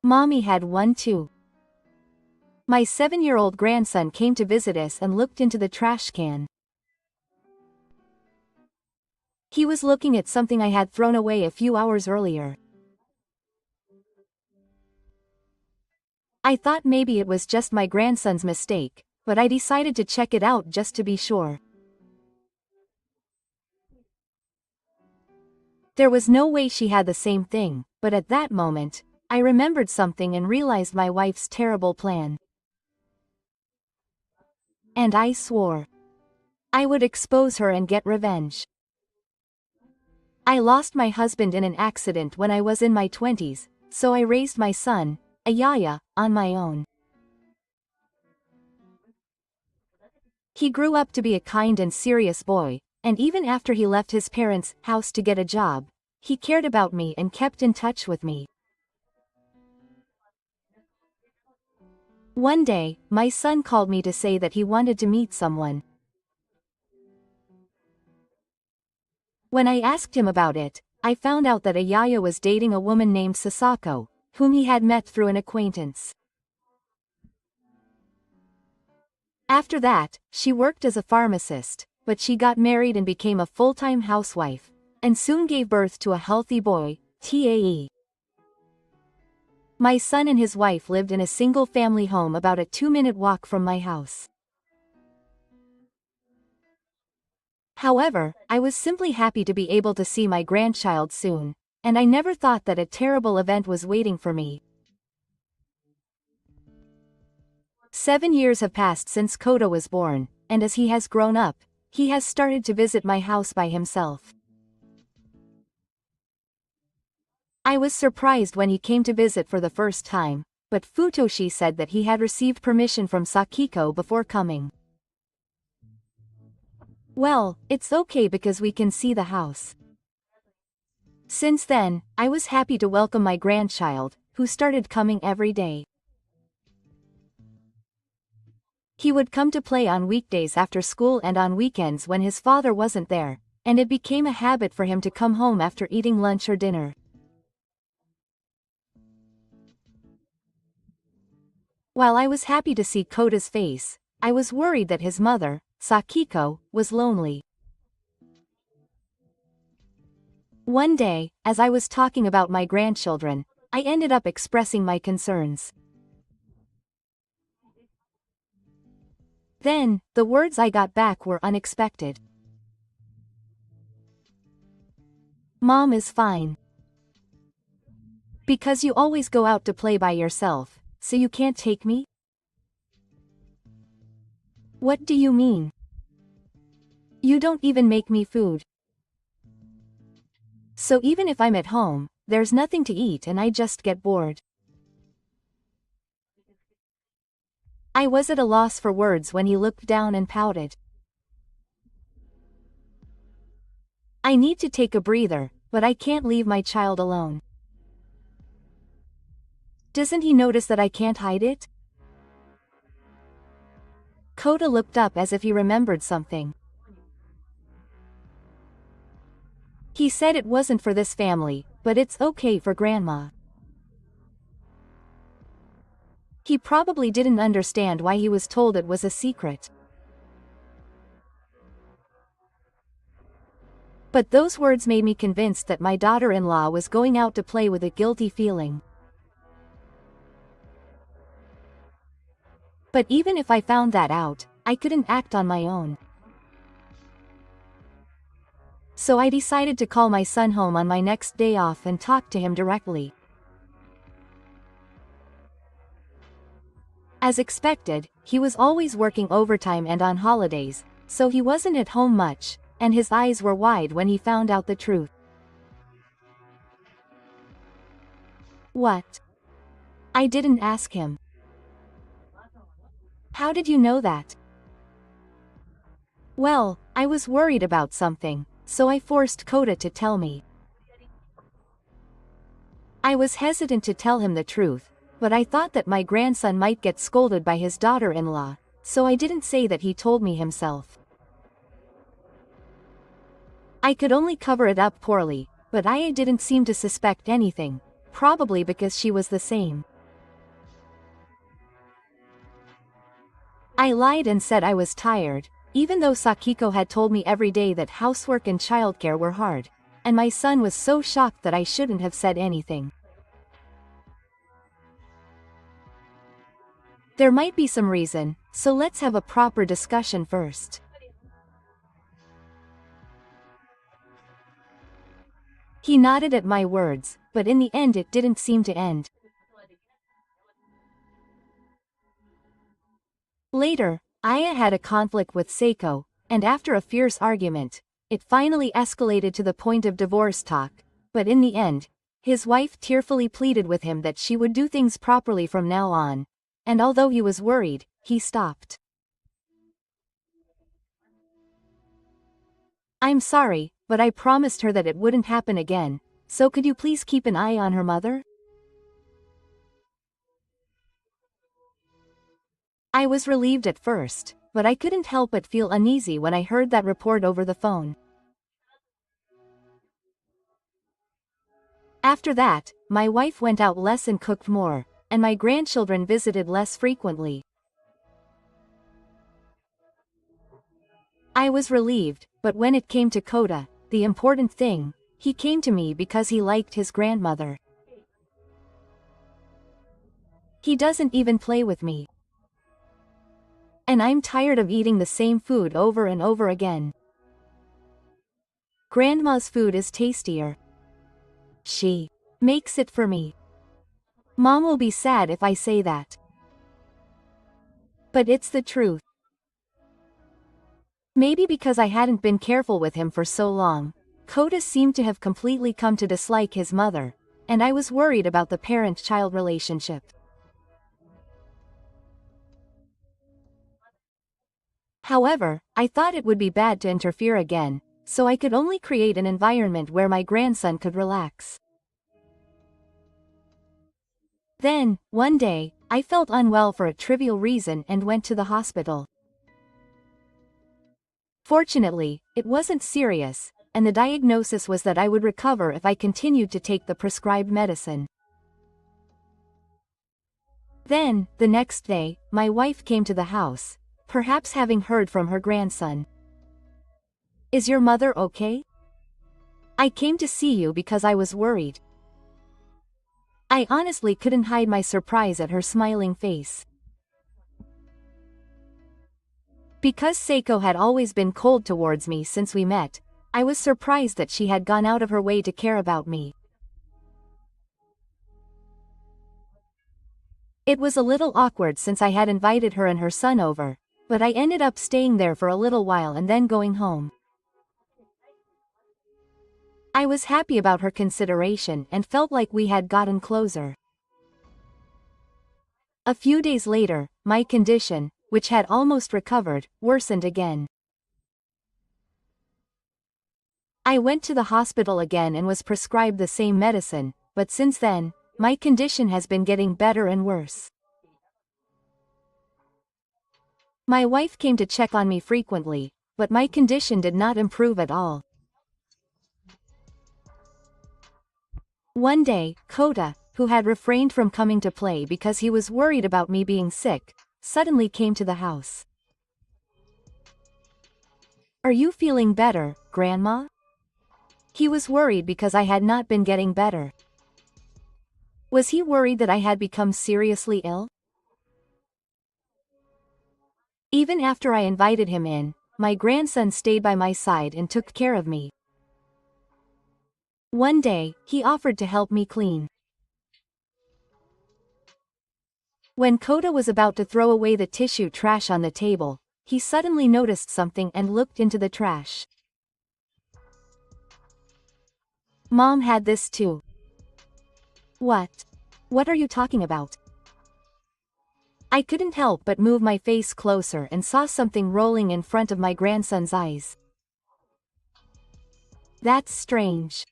Mommy had one too. My 7-year-old grandson came to visit us and looked into the trash can. He was looking at something I had thrown away a few hours earlier. I thought maybe it was just my grandson's mistake, but I decided to check it out just to be sure. There was no way she had the same thing, but at that moment, I remembered something and realized my wife's terrible plan. And I swore I would expose her and get revenge. I lost my husband in an accident when I was in my 20s, so I raised my son, Ayaya, on my own. He grew up to be a kind and serious boy, and even after he left his parents' house to get a job, he cared about me and kept in touch with me. One day, my son called me to say that he wanted to meet someone. When I asked him about it, I found out that Ayaya was dating a woman named Sasako, whom he had met through an acquaintance. After that, she worked as a pharmacist, but she got married and became a full-time housewife, and soon gave birth to a healthy boy, Tae. My son and his wife lived in a single-family home about a 2-minute walk from my house. However, I was simply happy to be able to see my grandchild soon, and I never thought that a terrible event was waiting for me. 7 years have passed since Kota was born, and as he has grown up, he has started to visit my house by himself. I was surprised when he came to visit for the first time, but Futoshi said that he had received permission from Sakiko before coming. Well, it's okay because we can see the house. Since then, I was happy to welcome my grandchild, who started coming every day. He would come to play on weekdays after school and on weekends when his father wasn't there, and it became a habit for him to come home after eating lunch or dinner. While I was happy to see Kota's face, I was worried that his mother, Sakiko, was lonely. One day, as I was talking about my grandchildren, I ended up expressing my concerns. Then, the words I got back were unexpected. Mom is fine. Because you always go out to play by yourself, so you can't take me? What do you mean? You don't even make me food. So even if I'm at home, there's nothing to eat and I just get bored. I was at a loss for words when he looked down and pouted. I need to take a breather, but I can't leave my child alone. Doesn't he notice that I can't hide it? Kota looked up as if he remembered something. He said it wasn't for this family, but it's okay for Grandma. He probably didn't understand why he was told it was a secret. But those words made me convinced that my daughter-in-law was going out to play with a guilty feeling. But even if I found that out, I couldn't act on my own. So I decided to call my son home on my next day off and talk to him directly. As expected, he was always working overtime and on holidays, so he wasn't at home much, and his eyes were wide when he found out the truth. What? I didn't ask him. How did you know that? Well, I was worried about something, so I forced Kota to tell me. I was hesitant to tell him the truth, but I thought that my grandson might get scolded by his daughter-in-law, so I didn't say that he told me himself. I could only cover it up poorly, but I didn't seem to suspect anything, probably because she was the same. I lied and said I was tired, even though Sakiko had told me every day that housework and childcare were hard, and my son was so shocked that I shouldn't have said anything. There might be some reason, so let's have a proper discussion first. He nodded at my words, but in the end it didn't seem to end. Later, Aya had a conflict with Seiko, and after a fierce argument, it finally escalated to the point of divorce talk, but in the end, his wife tearfully pleaded with him that she would do things properly from now on, and although he was worried, he stopped. I'm sorry, but I promised her that it wouldn't happen again, so could you please keep an eye on her mother? I was relieved at first, but I couldn't help but feel uneasy when I heard that report over the phone. After that, my wife went out less and cooked more, and my grandchildren visited less frequently. I was relieved, but when it came to Kota, the important thing, he came to me because he liked his grandmother. He doesn't even play with me. And I'm tired of eating the same food over and over again. Grandma's food is tastier. She makes it for me. Mom will be sad if I say that. But it's the truth. Maybe because I hadn't been careful with him for so long, Kota seemed to have completely come to dislike his mother, and I was worried about the parent-child relationship. However, I thought it would be bad to interfere again, so I could only create an environment where my grandson could relax. Then, one day, I felt unwell for a trivial reason and went to the hospital. Fortunately, it wasn't serious, and the diagnosis was that I would recover if I continued to take the prescribed medicine. Then, the next day, my wife came to the house, perhaps having heard from her grandson. Is your mother okay? I came to see you because I was worried. I honestly couldn't hide my surprise at her smiling face. Because Seiko had always been cold towards me since we met, I was surprised that she had gone out of her way to care about me. It was a little awkward since I had invited her and her son over, but I ended up staying there for a little while and then going home. I was happy about her consideration and felt like we had gotten closer. A few days later, my condition, which had almost recovered, worsened again. I went to the hospital again and was prescribed the same medicine, but since then, my condition has been getting better and worse. My wife came to check on me frequently, but my condition did not improve at all. One day, Kota, who had refrained from coming to play because he was worried about me being sick, suddenly came to the house. Are you feeling better, Grandma? He was worried because I had not been getting better. Was he worried that I had become seriously ill? Even after I invited him in, my grandson stayed by my side and took care of me. One day, he offered to help me clean. When Kota was about to throw away the tissue trash on the table, he suddenly noticed something and looked into the trash. Mom had this too. What? What are you talking about? I couldn't help but move my face closer and saw something rolling in front of my grandson's eyes. That's strange.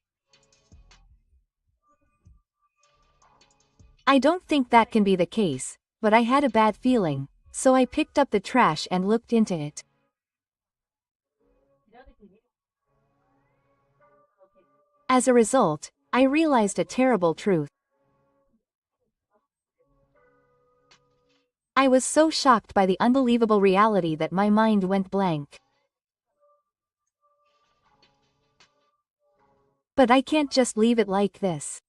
I don't think that can be the case, but I had a bad feeling, so I picked up the trash and looked into it. As a result, I realized a terrible truth. I was so shocked by the unbelievable reality that my mind went blank. But I can't just leave it like this.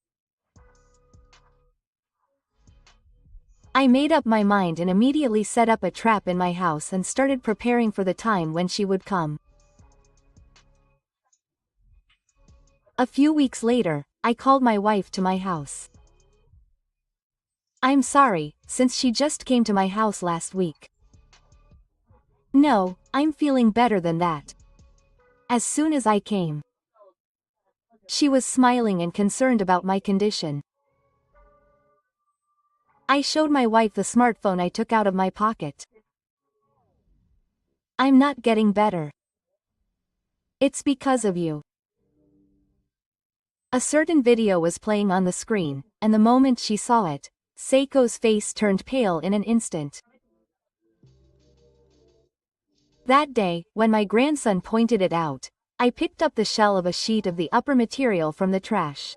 I made up my mind and immediately set up a trap in my house and started preparing for the time when she would come. A few weeks later, I called my wife to my house. I'm sorry, since she just came to my house last week. No, I'm feeling better than that. As soon as I came, she was smiling and concerned about my condition. I showed my wife the smartphone I took out of my pocket. I'm not getting better. It's because of you. A certain video was playing on the screen, and the moment she saw it, Seiko's face turned pale in an instant. That day, when my grandson pointed it out, I picked up the shell of a sheet of the upper material from the trash.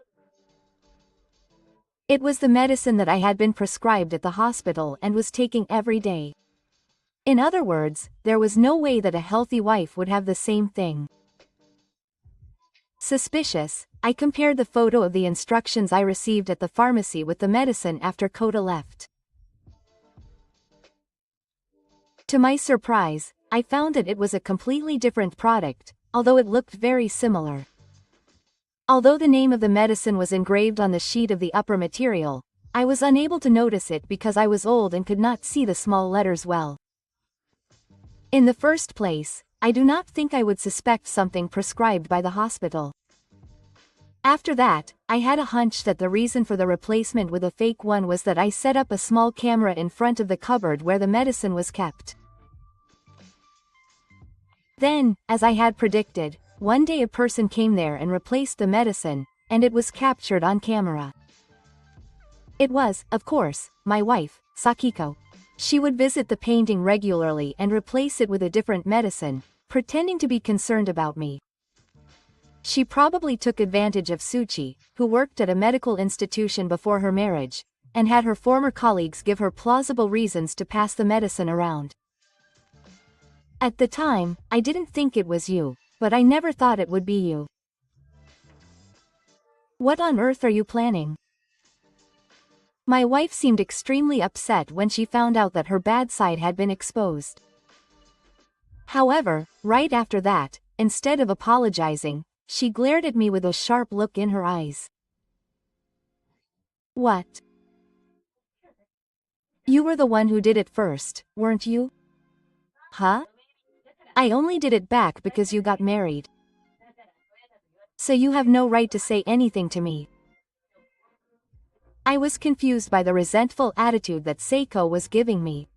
It was the medicine that I had been prescribed at the hospital and was taking every day. In other words, there was no way that a healthy wife would have the same thing. Suspicious, I compared the photo of the instructions I received at the pharmacy with the medicine after Kota left. To my surprise, I found that it was a completely different product, although it looked very similar. Although the name of the medicine was engraved on the sheet of the upper material, I was unable to notice it because I was old and could not see the small letters well. In the first place, I do not think I would suspect something prescribed by the hospital. After that, I had a hunch that the reason for the replacement with a fake one was that I set up a small camera in front of the cupboard where the medicine was kept. Then, as I had predicted, one day a person came there and replaced the medicine, and it was captured on camera. It was, of course, my wife, Sakiko. She would visit the painting regularly and replace it with a different medicine, pretending to be concerned about me. She probably took advantage of Tsuchi, who worked at a medical institution before her marriage, and had her former colleagues give her plausible reasons to pass the medicine around. At the time, I didn't think it was you, but I never thought it would be you. What on earth are you planning? My wife seemed extremely upset when she found out that her bad side had been exposed. However, right after that, instead of apologizing, she glared at me with a sharp look in her eyes. What? You were the one who did it first, weren't you? Huh? I only did it back because you got married. So you have no right to say anything to me. I was confused by the resentful attitude that Seiko was giving me.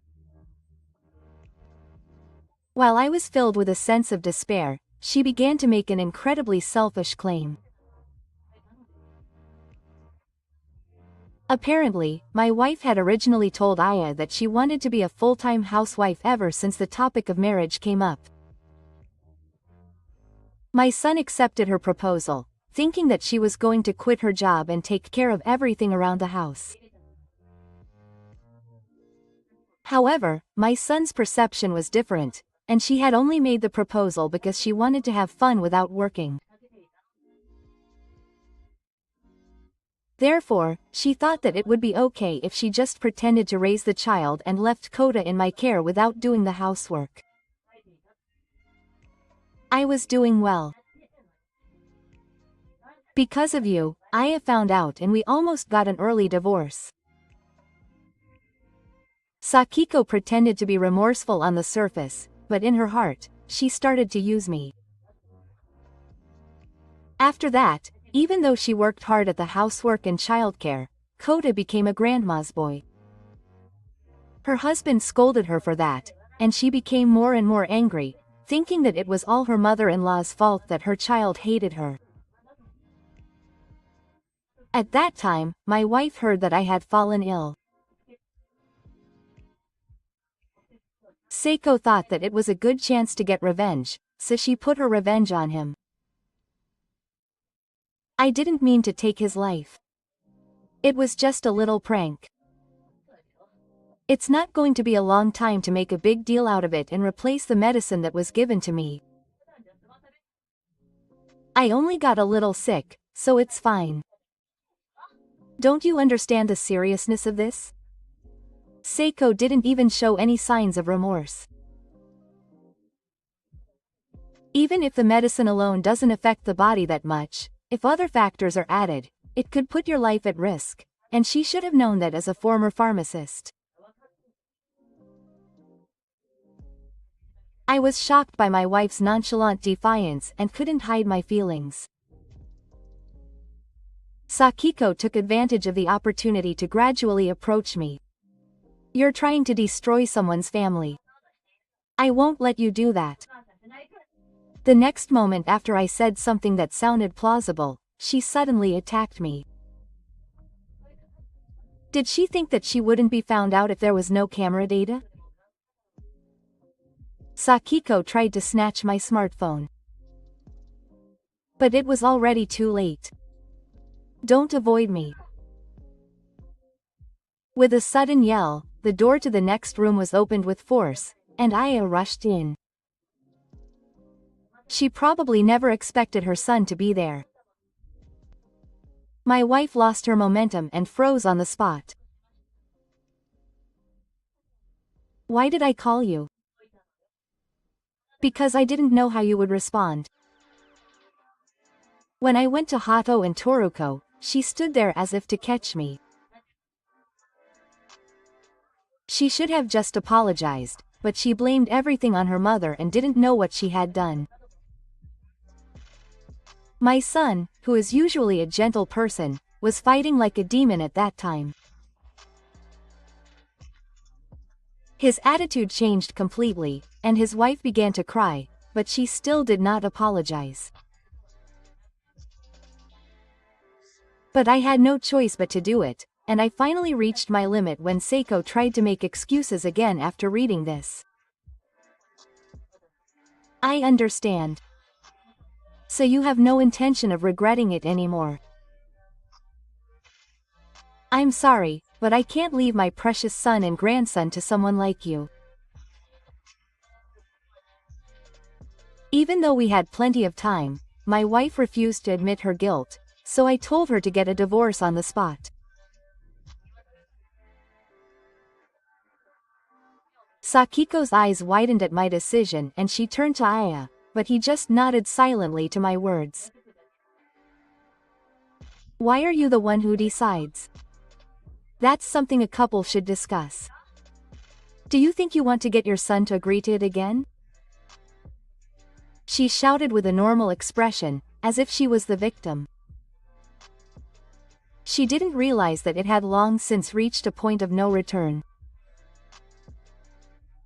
While I was filled with a sense of despair, she began to make an incredibly selfish claim. Apparently, my wife had originally told Aya that she wanted to be a full-time housewife ever since the topic of marriage came up. My son accepted her proposal, thinking that she was going to quit her job and take care of everything around the house. However, my son's perception was different, and she had only made the proposal because she wanted to have fun without working. Therefore, she thought that it would be okay if she just pretended to raise the child and left Kota in my care without doing the housework. I was doing well. Because of you, Aya found out and we almost got an early divorce. Sakiko pretended to be remorseful on the surface, but in her heart, she started to use me. After that, even though she worked hard at the housework and childcare, Kota became a grandma's boy. Her husband scolded her for that, and she became more and more angry, thinking that it was all her mother-in-law's fault that her child hated her. At that time, my wife heard that I had fallen ill. Seiko thought that it was a good chance to get revenge, so she put her revenge on him. I didn't mean to take his life. It was just a little prank. It's not going to be a long time to make a big deal out of it and replace the medicine that was given to me. I only got a little sick, so it's fine. Don't you understand the seriousness of this? Seiko didn't even show any signs of remorse. Even if the medicine alone doesn't affect the body that much, if other factors are added, it could put your life at risk, and she should have known that as a former pharmacist. I was shocked by my wife's nonchalant defiance and couldn't hide my feelings. Sakiko took advantage of the opportunity to gradually approach me. You're trying to destroy someone's family. I won't let you do that. The next moment after I said something that sounded plausible, she suddenly attacked me. Did she think that she wouldn't be found out if there was no camera data? Sakiko tried to snatch my smartphone. But it was already too late. Don't avoid me. With a sudden yell, the door to the next room was opened with force, and Aya rushed in. She probably never expected her son to be there. My wife lost her momentum and froze on the spot. Why did I call you? Because I didn't know how you would respond. When I went to Hato and Toruko, she stood there as if to catch me. She should have just apologized, but she blamed everything on her mother and didn't know what she had done. My son, who is usually a gentle person, was fighting like a demon at that time. His attitude changed completely, and his wife began to cry, but she still did not apologize. But I had no choice but to do it, and I finally reached my limit when Seiko tried to make excuses again after reading this. I understand. So you have no intention of regretting it anymore. I'm sorry, but I can't leave my precious son and grandson to someone like you. Even though we had plenty of time, my wife refused to admit her guilt, so I told her to get a divorce on the spot. Sakiko's eyes widened at my decision and she turned to Aya, but he just nodded silently to my words. Why are you the one who decides? That's something a couple should discuss. Do you think you want to get your son to agree to it again? She shouted with a normal expression, as if she was the victim. She didn't realize that it had long since reached a point of no return.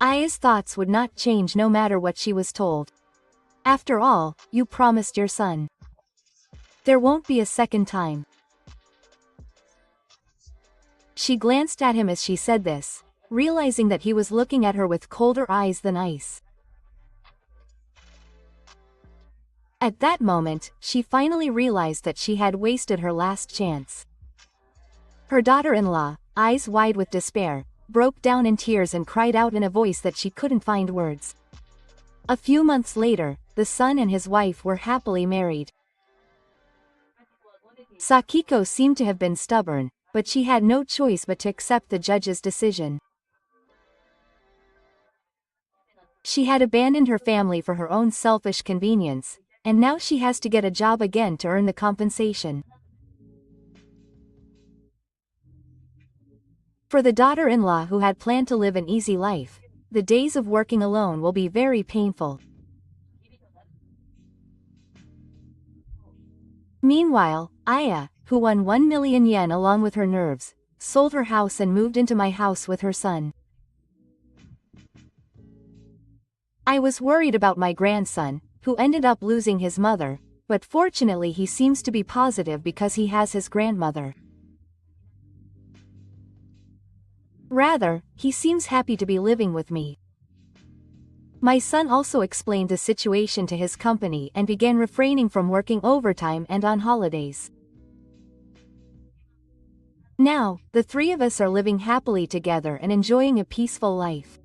Aya's thoughts would not change no matter what she was told. After all, you promised your son. There won't be a second time. She glanced at him as she said this, realizing that he was looking at her with colder eyes than ice. At that moment, she finally realized that she had wasted her last chance. Her daughter-in-law, eyes wide with despair, broke down in tears and cried out in a voice that she couldn't find words. A few months later, the son and his wife were happily married. Sakiko seemed to have been stubborn, but she had no choice but to accept the judge's decision. She had abandoned her family for her own selfish convenience, and now she has to get a job again to earn the compensation. For the daughter-in-law who had planned to live an easy life, the days of working alone will be very painful. Meanwhile, Aya, who won 1 million yen along with her nerves, sold her house and moved into my house with her son. I was worried about my grandson, who ended up losing his mother, but fortunately he seems to be positive because he has his grandmother. Rather, he seems happy to be living with me. My son also explained the situation to his company and began refraining from working overtime and on holidays. Now, the three of us are living happily together and enjoying a peaceful life.